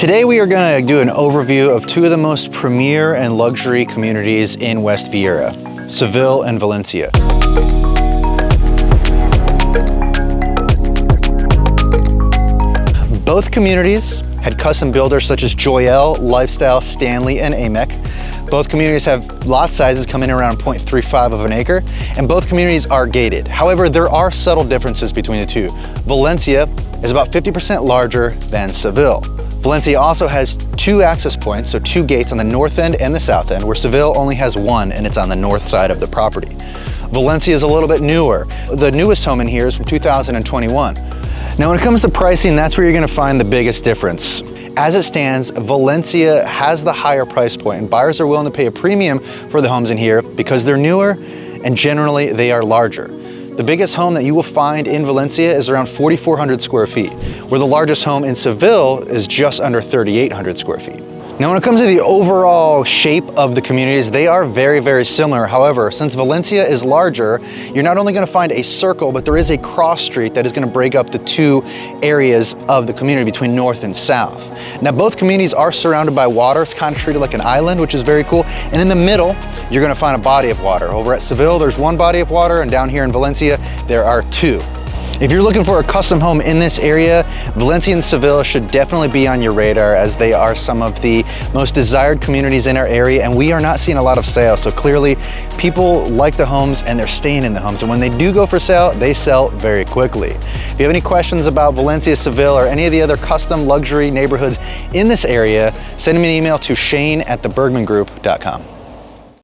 Today we are going to do an overview of two of the most premier and luxury communities in West Viera, Seville and Valencia. Both communities had custom builders such as Joyelle, Lifestyle, Stanley, and AMEC. Both communities have lot sizes coming in around 0.35 of an acre, and both communities are gated. However, there are subtle differences between the two. Valencia is about 50% larger than Seville. Valencia also has two access points, so two gates on the north end and the south end, where Seville only has one, and it's on the north side of the property. Valencia is a little bit newer. The newest home in here is from 2021. Now, when it comes to pricing, that's where you're gonna find the biggest difference. As it stands, Valencia has the higher price point, and buyers are willing to pay a premium for the homes in here because they're newer and generally they are larger. The biggest home that you will find in Valencia is around 4,400 square feet, where the largest home in Seville is just under 3,800 square feet. Now, when it comes to the overall shape of the communities, they are very, very similar. However, since Valencia is larger, you're not only going to find a circle, but there is a cross street that is going to break up the two areas of the community between north and south. Now, both communities are surrounded by water. It's kind of treated like an island, which is very cool. And in the middle, you're going to find a body of water. Over at Seville, there's one body of water, and down here in Valencia, there are two. If you're looking for a custom home in this area, Valencia and Seville should definitely be on your radar, as they are some of the most desired communities in our area, and we are not seeing a lot of sales. So clearly people like the homes and they're staying in the homes. And when they do go for sale, they sell very quickly. If you have any questions about Valencia, Seville, or any of the other custom luxury neighborhoods in this area, send me an email to shane@thebergmangroup.com.